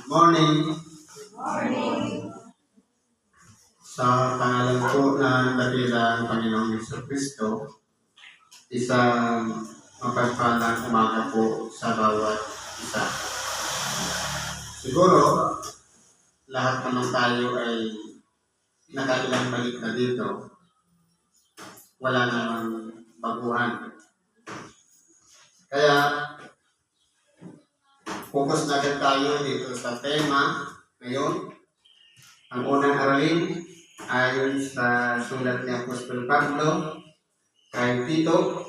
Morning. Sa pangalan po ng dakilang Panginoong Jesucristo, isang mapagpalang umaga po sa bawat isa. Siguro, lahat naman tayo ay nakailang balik na dito. Wala namang baguhan. Kaya, focus na agad tayo dito sa tema ngayon. Ang unang aralin ayon sa sulat ni Apostol Pablo kay Tito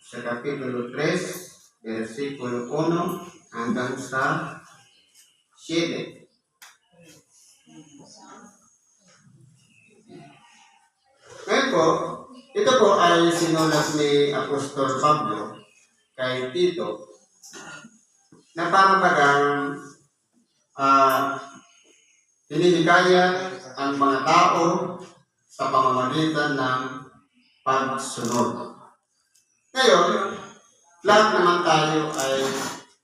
sa Kapitulo 3, versikulo 1 hanggang sa 7. Ngayon po, ito po ay sinulat ni Apostol Pablo kay Tito na parang hinihikayat ang mga tao sa pamamagitan ng pagsunod. Ngayon, lahat naman tayo ay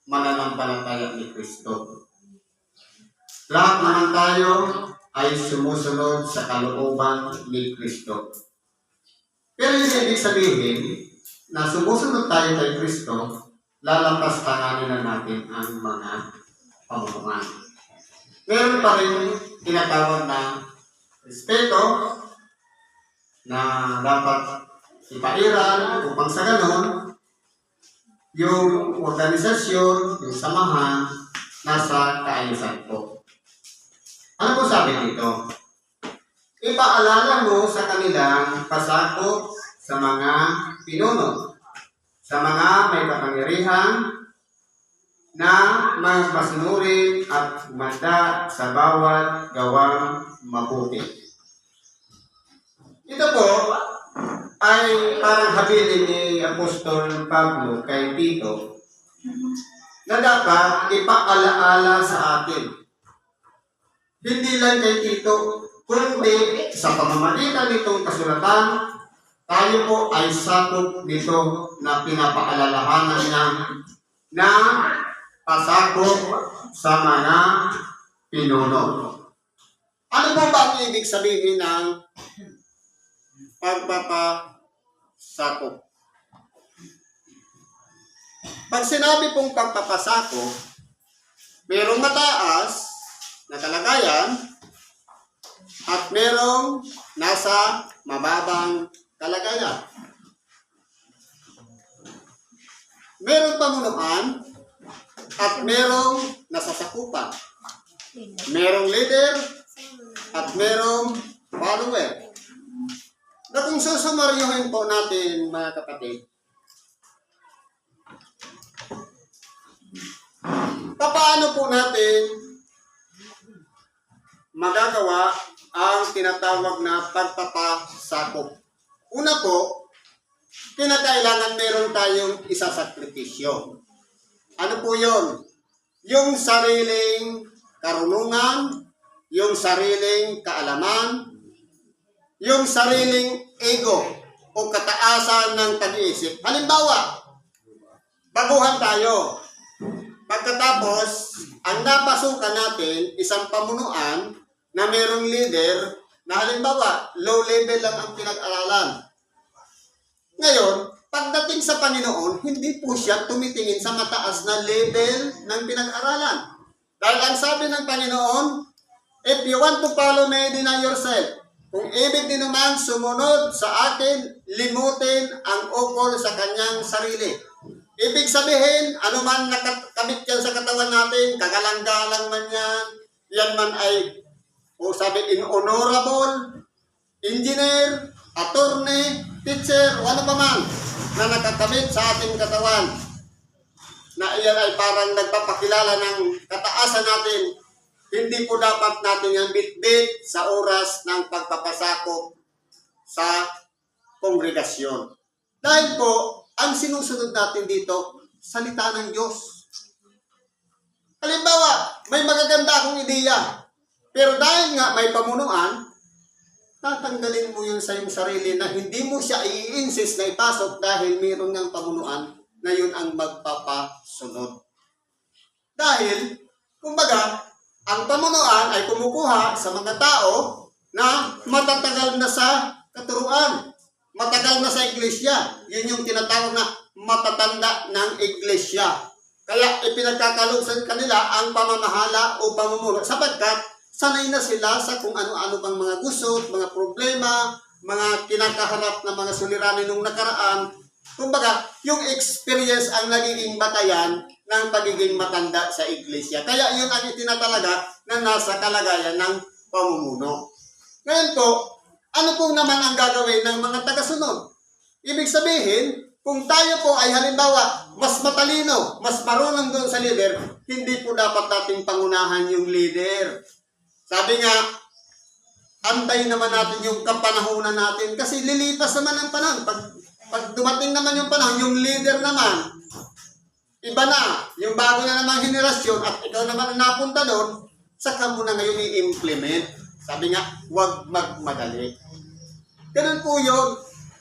mananampalataya ni Kristo. Lahat naman tayo ay sumusunod sa kalooban ni Kristo. Pero hindi ibig sabihin na sumusunod tayo kay Kristo, lalampas tanganin na natin ang mga pamumuhan. Meron pa rin tinatawag na respeto na dapat ipairal upang sa ganon yung organisasyon, yung samahan, nasa kaayusan po. Ano po sabi dito? Ipaalala mo sa kanilang pasakop sa mga pinuno, sa mga may kapangyarihan, na masunurin at umanda sa bawat gawang mabuti. Ito po ay parang habilin ni Apostol Pablo kay Tito na dapat ipaalaala sa atin. Hindi lang kay Tito, kundi sa pamamagitan nitong kasulatan, tayo po ay sakop nito na pinapaalalahanan niya na pasakop sa mga pinuno. Ano po ba ang ibig sabihin ng pagpapasakop? Pag sinabi pong pagpapasakop, merong mataas na kalagayan at merong nasa mababang kalagayan. Merong pamunuan at merong nasasakupan. Merong leader at merong follower. Na kung susumaryuhin po natin mga kapatid, paano po natin magagawa ang tinatawag na pagpapasakop? Una po, kinakailangan meron tayong isasakripisyo. Ano po yun? Yung sariling karunungan, yung sariling kaalaman, yung sariling ego o kataasan ng pag-iisip. Halimbawa, baguhan tayo. Pagkatapos, ang napasukan natin, isang pamunuan na merong leader na halimbawa, low level lang ang pinag-aralan. Ngayon, pagdating sa Panginoon, hindi po siya tumitingin sa mataas na level ng pinag-aralan. Dahil ang sabi ng Panginoon, if you want to follow me, deny yourself. Kung ibig din naman sumunod sa akin, limutin ang ukol sa kanyang sarili. Ibig sabihin, ano man nakakabit yan sa katawan natin, kagalang-galang man yan man ay, sabi, inhonorable, engineer, attorney, teacher, o ano pa man na nakakamit sa ating katawan, na iyan ay parang nagpapakilala ng kataasan natin, hindi po dapat natin yung bit-bit sa oras ng pagpapasakop sa kongregasyon. Dahil po, ang sinusunod natin dito, salita ng Diyos. Halimbawa, may magaganda akong ideya, pero dahil nga may pamunuan, tatanggalin mo yun sa iyong sarili na hindi mo siya i-insist na ipasok dahil mayroon ng pamunuan na yun ang magpapasunod. Dahil, kumbaga, ang pamunuan ay kumukuha sa mga tao na matatagal na sa katuruan, matagal na sa iglesia. Yun yung tinatawag na matatanda ng iglesia. Kaya ipinagkakaloob sa kanila ang pamamahala o pamumuno sapagkat sanay na sila sa kung ano-ano bang mga gusot, mga problema, mga kinakaharap na mga suliranin nung nakaraan. Kumbaga, yung experience ang nagiging batayan ng pagiging matanda sa iglesia. Kaya yun ang itinatalaga na nasa kalagayan ng pamumuno. Ngayon po, ano po naman ang gagawin ng mga tagasunod? Ibig sabihin, kung tayo po ay halimbawa mas matalino, mas marunong doon sa leader, hindi po dapat nating pangunahan yung leader. Sabi nga, antay naman natin yung kapanahunan natin kasi lilipas naman ang panahon. Pag dumating naman yung panahon, yung leader naman, iba na, yung bago na namang henerasyon at ikaw naman ang napunta doon, saka mo na ngayon i-implement. Sabi nga, huwag magmadali. Ganun po yun.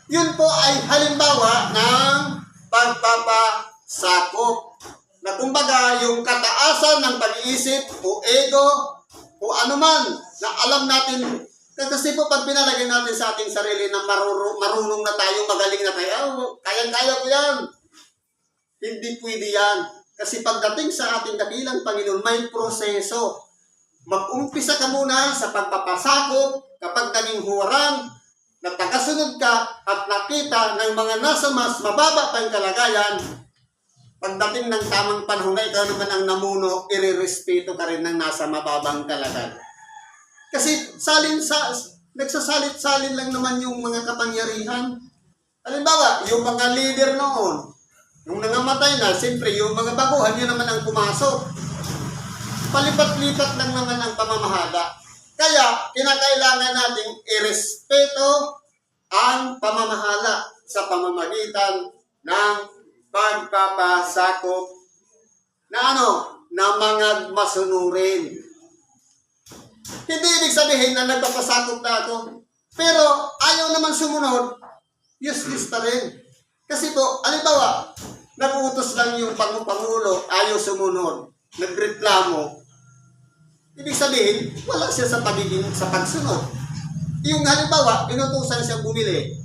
Yun po ay halimbawa ng pagpapasakop. Na kumbaga, yung kataasan ng pag-iisip o ego o anuman na alam natin. Kasi po pag pinalagay natin sa ating sarili na marunong na tayo, magaling na tayo, kayang-kaya ko yan. Hindi pwede yan. Kasi pagdating sa ating dakilang Panginoon, may proseso. Mag-umpisa ka muna sa pagpapasakop kapag naging huwaran, na tagasunod ka at nakita ng mga nasa mas mababa pa yung kalagayan, pagdating ng tamang panahon na ikaw naman ang namuno, irerespeto ka rin ng nasa mababang kalagayan. Kasi nagsasalit-salin lang naman yung mga kapangyarihan. Halimbawa, yung mga leader noon, nung nangamatay na, siyempre yung mga baguhan, yun naman ang pumasok. Palipat-lipat lang naman ang pamamahala. Kaya, kinakailangan nating irespeto ang pamamahala sa pamamagitan ng pagpapasakop na mga masunurin. Hindi ibig sabihin na nagpapasakop na ako. Pero, ayaw naman sumunod, useless pa rin. Kasi po, halimbawa, nag-uutos lang yung Pangulo, ayaw sumunod, nagreklamo. Ibig sabihin, wala siya sa pagsunod. Yung halimbawa, inutusan siya bumili.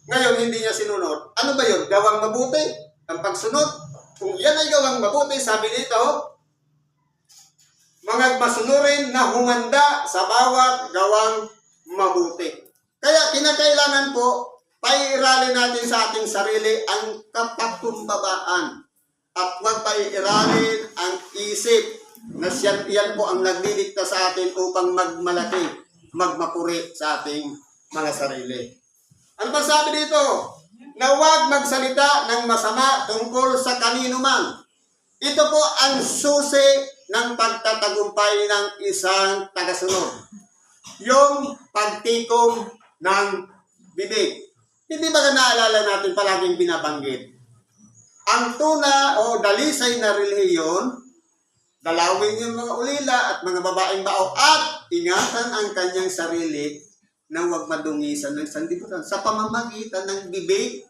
Ngayon, hindi niya sinunod. Ano ba yun? Gawang mabuti? Ang pagsunod? Kung yan ay gawang mabuti, sabi dito, mga masunurin na humanda sa bawat gawang mabuti. Kaya kinakailangan po, paiiralin natin sa ating sarili ang kapagkumbabaan. At huwag paiiralin ang isip na yan po ang nagdidikta sa atin upang magmalaki, magmapuri sa ating mga sarili. Ano ba sabi dito? Na huwag magsalita ng masama tungkol sa kanino man. Ito po ang susi ng pagtatagumpay ng isang tagasunod. Yung pagtikom ng bibig. Hindi ba naalala natin palaging binabanggit? Ang tuna o dalisay na relihiyon, dalawin yung mga ulila at mga babaeng bao at ingatan ang kanyang sarili na huwag madungisan ng sanlibutan sa pamamagitan ng bibig.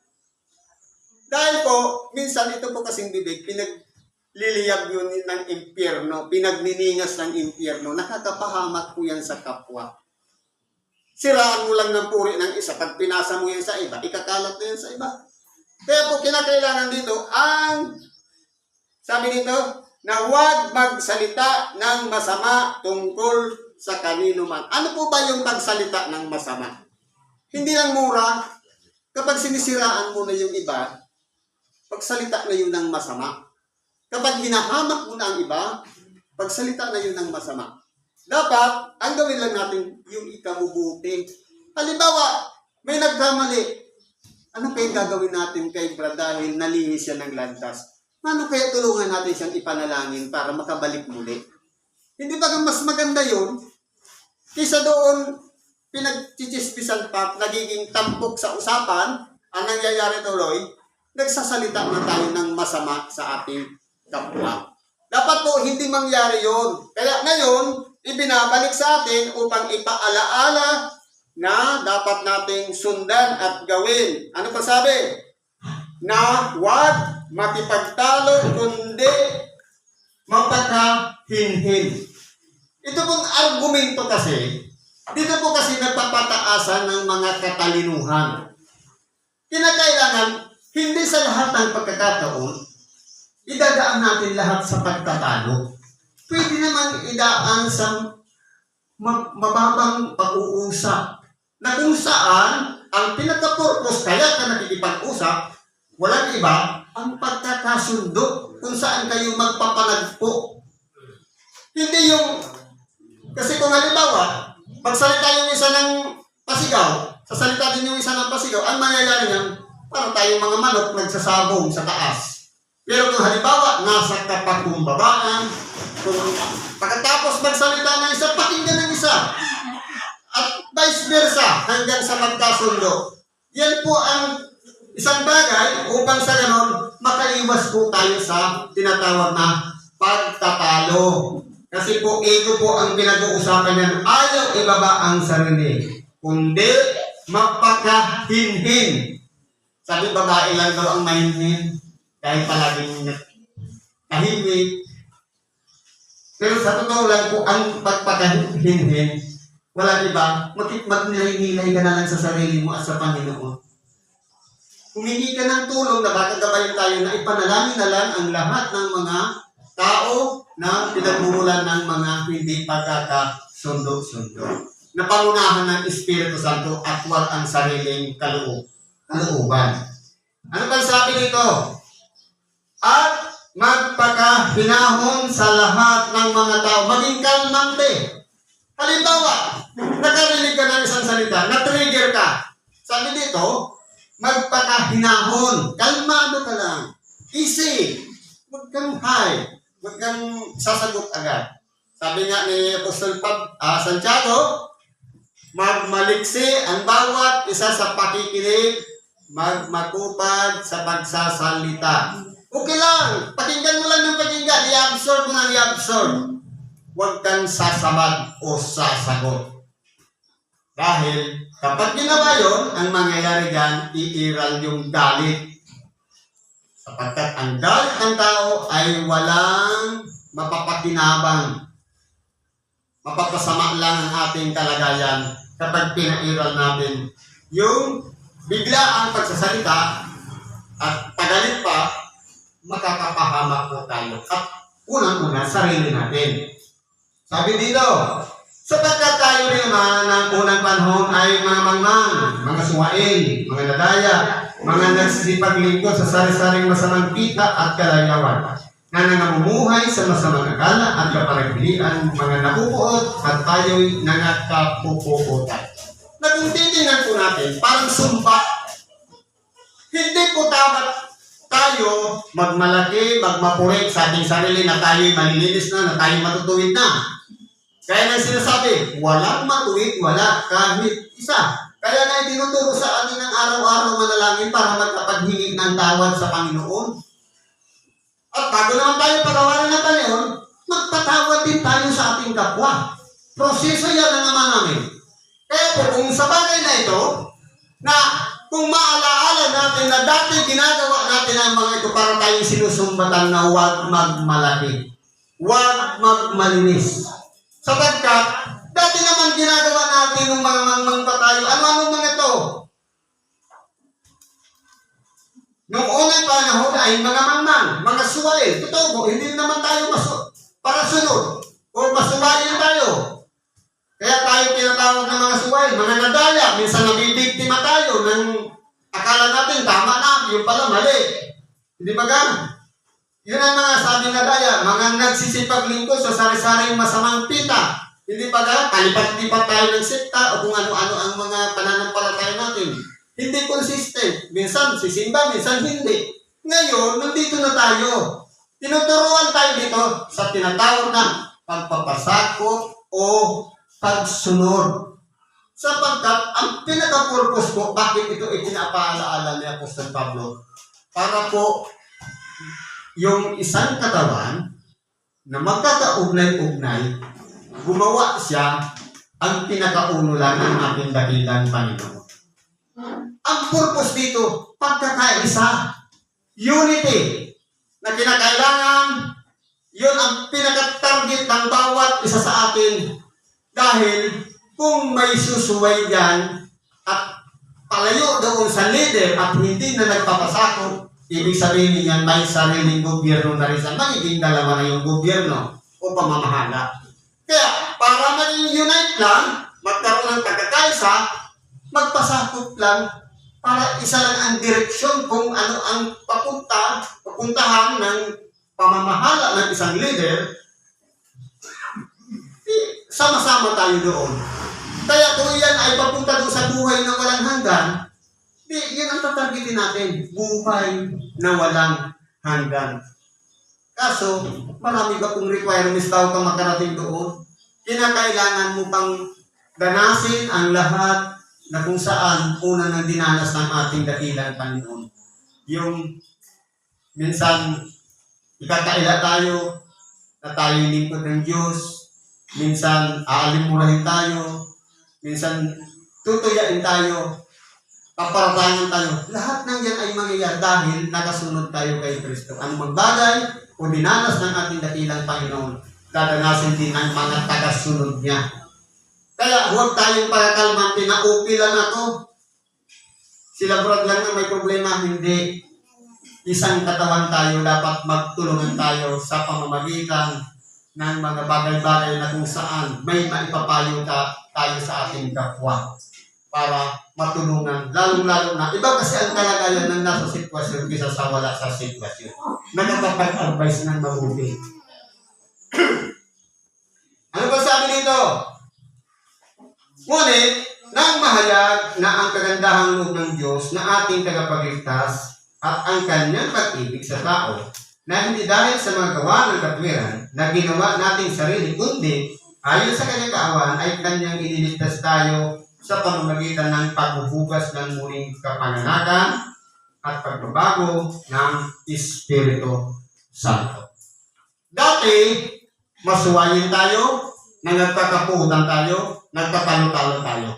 Dahil po, minsan ito po kasing bibig, pinagliliyab yun ng impyerno, pinagniningas ng impyerno, nakakapahamak po yan sa kapwa. Siraan mo lang ng puri ng isa, pag pinasa mo yan sa iba, ikakalat na yan sa iba. Kaya po kinakailangan dito ang, sabi dito, na huwag magsalita ng masama tungkol sa kanino man. Ano po ba yung magsalita ng masama? Hindi lang mura. Kapag sinisiraan mo na yung iba, pagsalita na yun ng masama. Kapag hinahamak mo na ang iba, pagsalita na yun ng masama. Dapat, ang gawin lang natin yung ikabubuti. Halimbawa, may nagkamali. Ano kaya gagawin natin kay Brad dahil nalihis siya ng landas? Ano kaya tulungan natin siyang ipanalangin para makabalik muli? Hindi ba mas maganda yun? Kaysa doon, pinagchichispisan pa, nagiging tampok sa usapan, ang nangyayari tuloy, nagsasalita na tayo ng masama sa ating kapwa. Dapat po hindi mangyari yun. Kaya ngayon, ibinabalik sa atin upang ipaalaala na dapat nating sundan at gawin. Ano pa sabi? Na huwag makipagtalo kundi mapakahinhin. Ito pong argumento kasi, dito po kasi nagpapataasan ng mga katalinuhan. Kinakailangan, hindi sa lahat ng pagkakataon, idadaan natin lahat sa pagtatalo. Pwede naman idaan sa mababang pag-uusap na kung saan ang pinaka-purpose kaya ka nakikipag-usap, walang iba, ang pagkakasundo kung saan kayo magpapanagpo. Hindi yung, kasi kung halimbawa, magsalita yung isa ng pasigaw, sasalita din yung isa ng pasigaw, ang mangyayari niyan, parang tayong mga manok nagsasabong sa taas. Pero kung halimbawa, nasa kapakumbabaan, kung pagkatapos magsalita ng isa, pakinggan ng isa. At vice versa, hanggang sa magkasundo. Yan po ang isang bagay upang sa ganon, makaiwas po tayo sa tinatawag na pagtatalo. Kasi po, ego po ang pinag-uusapan yan. Ayaw ibaba ang sarili, kundi mapakahinhin. Sabi, babae lang daw ang mahinhin. Dahil palaging tahimik. Pero sa totoo lang po, ang pagpakahinhin, walang iba, magnilay-nilay ka na lang sa sarili mo at sa Panginoon. Humingi ka ng tulong na baka gabayan tayo na ipanalangin na lang ang lahat ng mga tao na pinagmumulan ng mga hindi pagkakasundo-sundo. Na pangunahan ng Espiritu Santo at huwag ang sariling kalooban. Ano bang sabi dito? At magpakahinahon sa lahat ng mga tao. Maging kalmante. Halimbawa, nakarinig ka ng isang salita, na-trigger ka. Sabi dito, magpakahinahon. Kalmado ka lang. Easy. Huwag kang high. Huwag kang sasagot agad. Sabi nga ni Apostol Santiago, magmaliksi ang bawat isa sa pakikinig, magmatupad sa pagsasalita. Okay lang. Pakinggan mo lang ng pakinggan. I-absorb mo lang i-absorb. Huwag kang sasabad o sasagot. Dahil kapag ginawa yun, ang mangyayari dyan, iiral yung galit. Sapagkat ang galit ng tao ay walang mapapakinabang. Mapapasama lang ang ating kalagayan kapag pinairal natin yung bigla ang pagsasalita at pagalit pa, makakapahamak po tayo. At unang-una, sarili natin. Sabi dito, sapagkat tayo rin naman ng unang panahon ay mga mangmang, mga suwain, mga nadaya, mga nagsisipaglingkod sa sari-saring masamang kita at kalayawan, na nangamumuhay sa masamang akala at kaparagbilian, mga napupuot at tayo'y nangakapupuotan. Na kung titingnan po natin, parang sumpa. Hindi po dapat tayo magmalaki, magmapurik sa ating sarili na tayo'y malilinis na tayo'y matutuwid na. Kaya nang sinasabi, walang matuwid, wala kahit isa. Kaya na itinuturo sa atin ng araw-araw manalangin para magkapaghingi ng tawad sa Panginoon. At bago naman tayo pagawalan ng Panginoon, magpatawad din tayo sa ating kapwa. Proseso yan ang naman namin. Kaya po, kung sa bagay na ito, na kung maalaala natin na dati ginagawa natin ang mga ito para tayong sinusumbatan na huwag magmalaki, huwag magmalinis. Sapagkat, dati naman ginagawa natin ng mga mangmang pa tayo. Ano mga ito? Noong unang panahon ay mga mangmang, mga suwail. Totoo po, hindi naman tayo para sunod o masuwail tayo. Kaya tayo tinatawag ng mga suwail, mga nadaya. Minsan nabibiktima tayo ng akala natin tama na, yung pala mali. Hindi ba gan? Yun ang mga sabi na daya, mga nagsisipaglingkod sa sari-saring masamang pita. Hindi ba gan? Palipat-lipat tayo ng sekta o kung ano-ano ang mga pananampalataya natin. Hindi consistent. Minsan sisimba, minsan hindi. Ngayon, nandito na tayo. Tinuturuan tayo dito sa tinatawag na pagpapasakop o pagsunod. Sapagkat ang pinaka-purpose ko, bakit ito ipinapaalaala ni Apostol Pablo? Para po yung isang katawan na magkakaugnay-ugnay, gumawa siya ang pinakauno lang ng ating dakilang Panginoon. Ang purpose dito, pagkakaisa, unity, na kinakailangan, yun ang pinaka-target binanggit ng bawat isa sa atin dahil kung may susuway yan at palayo doon sa leader at hindi na nagpapasakop, ibig sabihin niyan may sariling gobyerno na rin sa magiging dalawa na yung gobyerno o pamamahala. Kaya para maging unite lang, magkaroon ng pagkakaisa, magpasakop lang para isa lang ang direksyon kung ano ang papuntahan ng pamamahala ng isang leader, sama-sama tayo doon. Kaya kung yan ay papunta doon sa buhay na walang hanggan, yun ang tatargetin natin, buhay na walang hanggan. Kaso, marami ba kung requirements bago ka makarating doon? Kinakailangan mo pang ganasin ang lahat na kung saan una nang dinanas ng ating dakilang Panginoon. Yung minsan, ikakaila tayo na tayo lingkod ng Diyos, minsan aalimurahin tayo, minsan tutuyain tayo, paparatangan tayo. Lahat ng yan ay mangyayari dahil nakasunod tayo kay Kristo. Anumang bagay o dinanas ng ating dakilang Panginoon, dadanasin din ng mga tagasunod niya. Kaya huwag tayong pagkakalmante na okay lang ako. Sila brad lang na may problema, hindi. Isang katawan tayo, dapat magtulungan tayo sa pamamagitan ng mga bagay-bagay na kung saan may maipapayo tayo sa ating kapwa para matulungan. Lalong-lalo na, iba kasi ang kalagayan ng nasa sitwasyon kaysa sa wala sa sitwasyon. Nakakapag-advise ng mabuti. Ano ba sabi dito? Ngunit, nang mahayag na ang kagandahang loob ng Diyos na ating tagapagligtas at ang kanyang pag-ibig sa tao, na hindi dahil sa mga gawa ng katwiran na ginawa nating sarili, kundi ayon sa kanyang kaawan ay kanyang iniligtas tayo sa pamamagitan ng pagbubugas ng muling kapanganakan at pagbabago ng Espiritu Santo. Dati, masuwayin tayo, nagkakaputan tayo, nagkatalo-talo tayo.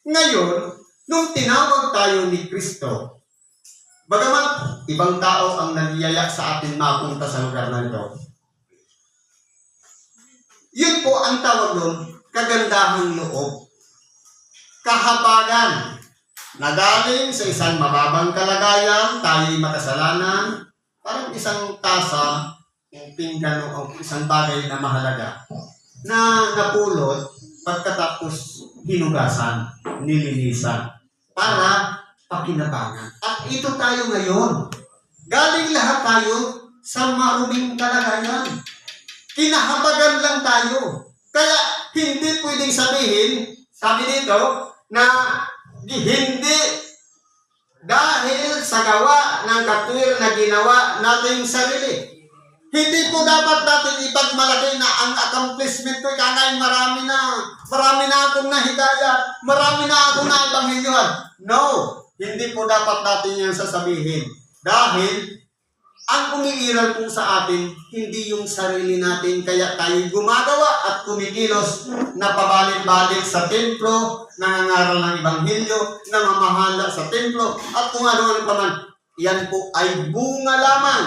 Ngayon, nung tinawag tayo ni Kristo, bagamat ibang tao ang nagyaya sa atin mapunta sa lugar na ito, yun po ang tawag doon, kagandahang loob. Kahabagan na galing sa isang mababang kalagayan, tayo'y makasalanan, parang isang tasa, pinggan o isang bagay na mahalaga, na napulot pagkatapos hinugasan, nilinisan, para pakinabangan. At ito tayo ngayon. Galing lahat tayo sa maruming kalagayan. Kinahabagan lang tayo. Kaya hindi pwedeng sabihin, sabi dito, na hindi dahil sa gawa ng katwir na ginawa nating sarili. Hindi po dapat natin ipagmalaki na ang accomplishment ko kanay marami na akong nahikayat, marami na akong naibanghilyuhan. No, hindi po dapat natin yan sasabihin. Dahil ang umiiral po sa atin, hindi yung sarili natin, kaya tayo gumagawa at kumikilos na pabalik-balik sa templo, nangangaral ng Ebanghelyo, namamahala sa templo, at kung ano-ano pa man. Yan po ay bunga lamang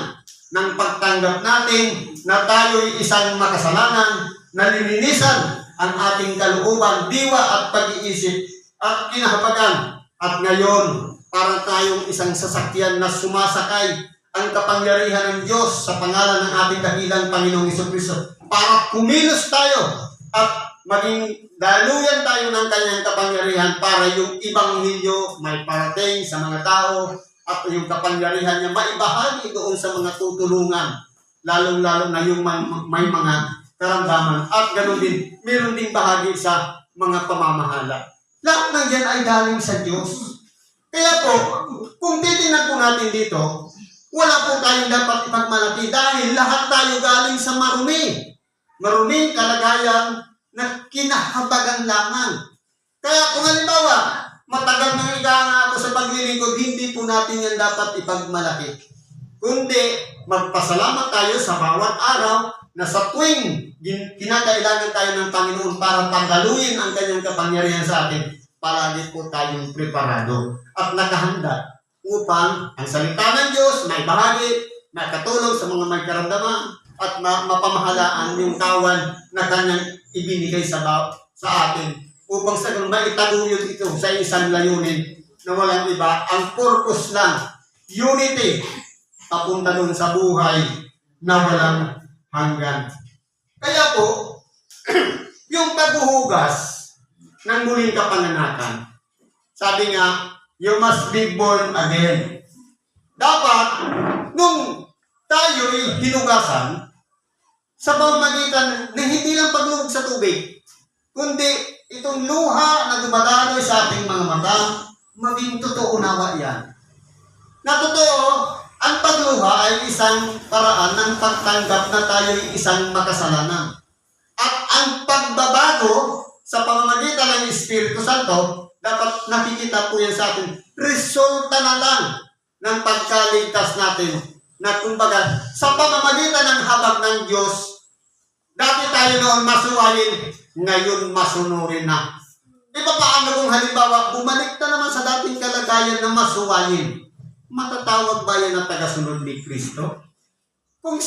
ng pagtanggap natin na tayo'y isang makasalanan, na lininisan ang ating kalooban, diwa at pag-iisip at kinahabagan. At ngayon, para tayong isang sasakyan na sumasakay ang kapangyarihan ng Diyos sa pangalan ng ating dakilang Panginoong Jesucristo para kumilos tayo at maging daluyan tayo ng kanyang kapangyarihan para yung Ebanghelyo may parating sa mga tao at yung kapangyarihan niya maibahagi doon sa mga tutulungan, lalong-lalo na yung may mga karamdaman at ganoon din, meron ding bahagi sa mga pamamahala. Lahat ng yan ay galing sa Diyos. Kaya po, kung titingnan po natin dito, wala po tayong dapat ipagmalaki dahil lahat tayo galing sa marumi. Maruming kalagayan na kinahabagan lamang. Kaya kung halimbawa, matagal nang iganga ako sa paglilingkod, hindi po natin yan dapat ipagmalaki. Kundi, magpasalamat tayo sa bawat araw na sa tuwing kinakailangan tayo ng Panginoon para pagdaluyin ang kanyang kapangyarihan sa atin, palagi po tayong preparado at nakahanda upang ang salita ng Diyos may bahagi, may katulong sa mga may karamdaman, at mapamahalaan yung kawan na kanyang ibinigay sa atin upang sa maitaguyod ito sa isang layunin na walang iba. Ang purpose lang, unity, papunta dun sa buhay na walang hanggan. Kaya po, yung paghuhugas ng muling kapananakan, sabi nga, you must be born again. Dapat, nung tayo'y hinugasan, sa pamamagitan na hindi lang paglubog sa tubig, kundi itong luha na dumadaloy sa ating mga mata, maging totoo nawa yan. Na totoo, ang pagluha ay isang paraan ng pagtanggap na tayo'y isang makasalanan. At ang pagbabago sa pamamagitan ng Espiritu Santo, dapat nakikita po yan sa atin. Resulta na lang ng pagkaligtas natin. Na kumbaga, sa pamamagitan ng habag ng Diyos, dati tayo noon masuwayin, ngayon masunurin na. E paano kung halimbawa, bumalik na naman sa dating kalagayan na masuwayin? Matatawag ba yan na tagasunod ni Kristo? Kung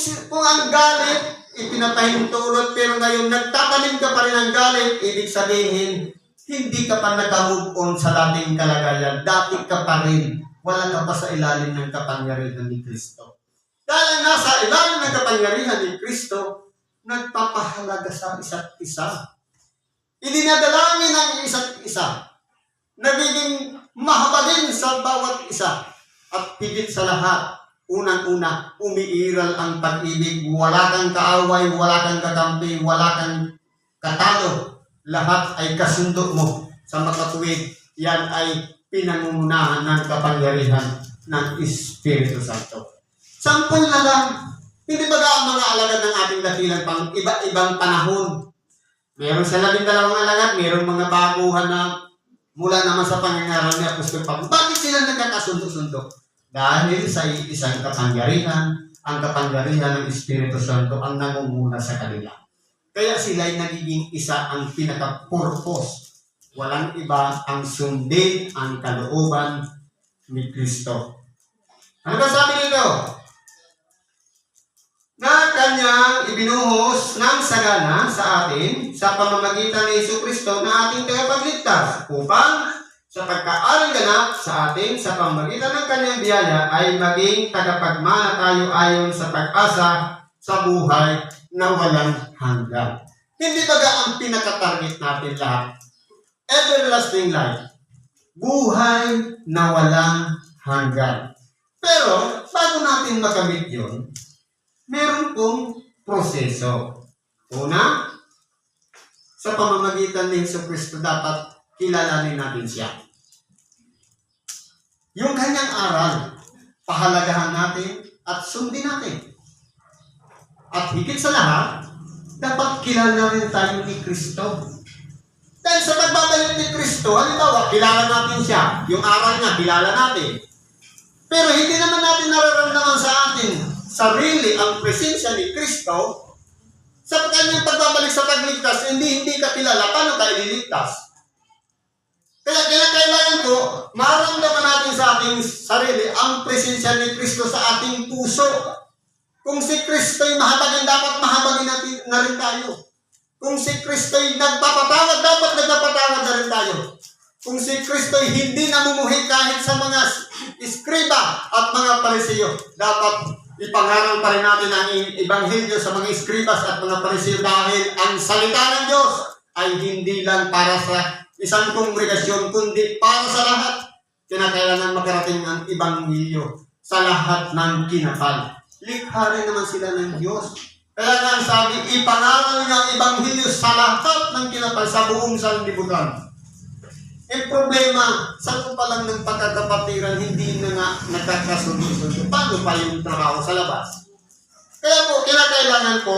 ang galit, ipinapahintulot, pero ngayon nagtatanim ka pa rin ng galit, ibig sabihin, hindi ka pa nag-move on sa dating kalagayan. Dati ka pa rin. Wala ka pa sa ilalim ng kapangyarihan ni Kristo. Dahil nasa ilalim ng kapangyarihan ni Kristo, nagpapahalaga sa isa't isa. Idinadalangin ang isa't isa. Nagiging mahabagin sa bawat isa. At higit sa lahat, unang-una, umiiral ang pag-ibig. Wala kang kaaway, wala kang kakampi, wala kang katalo. Lahat ay kasundo mo sa makatuwid. Yan ay pinangungunahan ng kapangyarihan ng Espiritu Santo. Sampol na lang, hindi ba mga alagad ng ating dakilan pang iba-ibang panahon? Meron sa 12 alagad, meron mga baguhan na mula naman sa pangangaral ni Apostol Pablo. Bakit sila nagkakasundo-sundo? Dahil sa isang kapangyarihan, ang kapangyarihan ng Espiritu Santo ang nangunguna sa kanila. Kaya sila ay nagiging isa ang pinaka-purpose. Walang iba ang sundin ang kalooban ni Kristo. Ano ba sabi nito? Na kanyang ibinuhos ng sagana sa atin sa pamamagitan ni Jesucristo na ating tagapagligtas upang sa pagkaaring ganap sa atin sa pamamagitan ng kanyang biyaya ay maging tagapagmana tayo ayon sa pag-asa sa buhay na walang hanggan. Hindi ba ang pinaka-target natin lahat? Everlasting life. Buhay na walang hanggan. Pero, bago natin makamit yun, meron pong proseso. Una, sa pamamagitan ni Jesucristo dapat kilalanin natin siya. Yung kanyang aral, pahalagahan natin at sundin natin. At higit sa lahat, dapat kilala rin tayo ni Kristo. Dahil sa pagbabalik ni Kristo, halimbawa, kilala natin siya. Yung aral niya, kilala natin. Pero hindi naman natin nararamdaman sa atin sarili ang presensya ni Kristo. Sa kanyang pagbabalik sa pagligtas, hindi ka kilala. Paano tayo liligtas? Kaya kailangan ko, maramdaman natin sa ating sarili ang presensya ni Kristo sa ating puso. Kung si Kristo'y mahabagin, dapat mahabagin natin na rin tayo. Kung si Kristo'y nagpapatawad, dapat nagpapatawad na rin tayo. Kung si Kristo'y hindi namumuhay kahit sa mga iskriba at mga parisiyo, dapat ipangaral pa rin natin ang ebanghelyo sa mga iskribas at mga parisiyo dahil ang salita ng Diyos ay hindi lang para sa isang kongregasyon, kundi para sa lahat. Kinakailangan makarating ang ebanghelyo sa lahat ng kinapal. Likha rin naman sila ng Diyos. Kaya nga sabi, ipangaral niya ang ebanghelyo sa lahat ng kinapal sa buong sanlibutan. Eh problema, saan pa lang ng pagkakapatiran, hindi na nga nagkakasundo-sundo. Paano pa yung trabaho sa labas? Kaya po, kinakailangan po,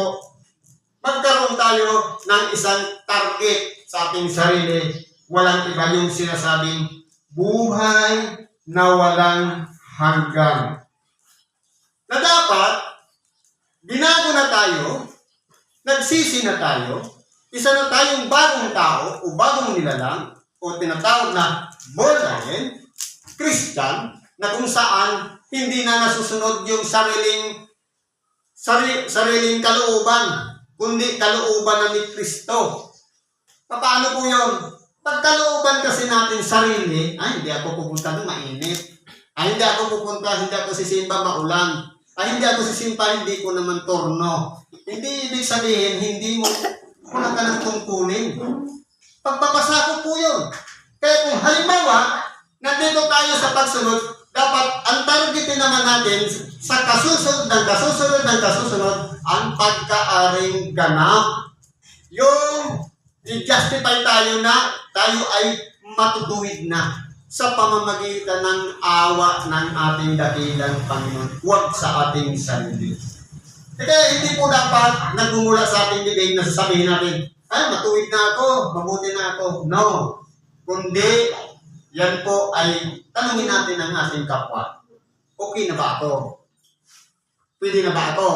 magkaroon tayo ng isang target sa ating sarili. Walang iba yung sinasabing buhay na walang hanggan. Na dapat, binago na tayo, nagsisi na tayo, isa na tayong bagong tao o bagong nilalang, o tinatawag na born again, Christian, na kung saan hindi na nasusunod yung sariling sariling kalooban, kundi kalooban na ni Kristo. Paano po yun? Pag kalooban kasi natin sarili, ay hindi ako pupunta doon, mainit. Ay hindi ako pupunta, hindi ako sisimba, maulan. Ay hindi ako sisimba, hindi ko naman torno. Hindi ibig sabihin, hindi mo wala ka ng tungkulin. Pagpapasako po yun. Kaya kung halimbawa, nandito tayo sa pagsunod, dapat ang targetin naman natin sa kasusunod ng kasusunod ng kasusunod ang pagkaaring ganap. Yung i-justify tayo na tayo ay matutuwid na sa pamamagitan ng awa ng ating dakilang Panginoon. Huwag sa ating sarili. Kaya hindi po dapat nagmumula sa ating bibig na sasabihin natin, ay, matuwid na ako, mabuti na ako. No. Kundi, yan po ay tanungin natin ang ating kapwa. Okay na ba ako? Pwede na ba ako?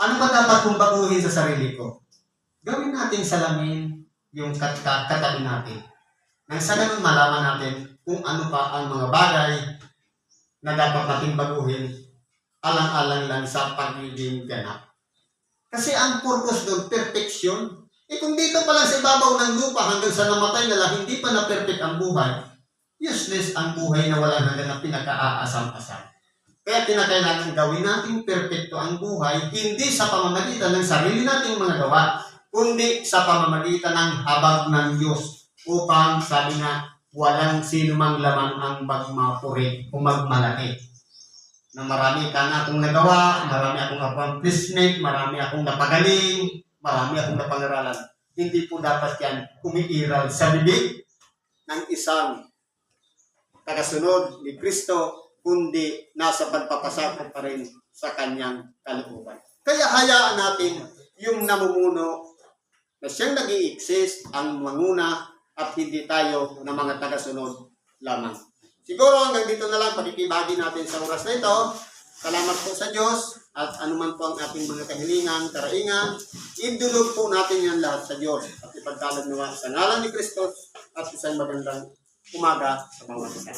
Ano ba dapat kong baguhin sa sarili ko? Gawin natin salamin yung katabi natin. Nang sa ganun malaman natin kung ano pa ang mga bagay na dapat natin baguhin alang-alang lang sa pagiging ganap. Kasi ang purpose doon, perfection. Kung dito pa lang sa ibabaw ng lupa hanggang sa namatay na lang, hindi pa na-perfect ang buhay, useless ang buhay na wala hanggang na pinaka-aasam-asam. Kaya kinakailangan gawin natin perfecto ang buhay, hindi sa pamamagitan ng sarili nating mga gawa, kundi sa pamamagitan ng habag ng Diyos. Upang, sabi nga, walang sino mang lamang ang magmapuri o magmalaki. Na marami ka na akong nagawa, marami akong accomplishment, marami akong napagaling, marami akong napangaralan. Hindi po dapat yan umiiral sa bibig ng isang tagasunod ni Kristo, kundi nasa pagpapasakop pa rin sa kanyang kalooban. Kaya hayaan natin yung namumuno na siyang nag-i-exist ang manguna at hindi tayo na mga tagasunod lamang. Siguro hanggang dito na lang pakikibahagi natin sa oras na ito. Salamat po sa Diyos at anuman po ang ating mga kahilingan, karaingan, idulog po natin yan lahat sa Diyos at ipagkalog nawa sa ngalan ni Kristo at isang magandang umaga sa bawat isa.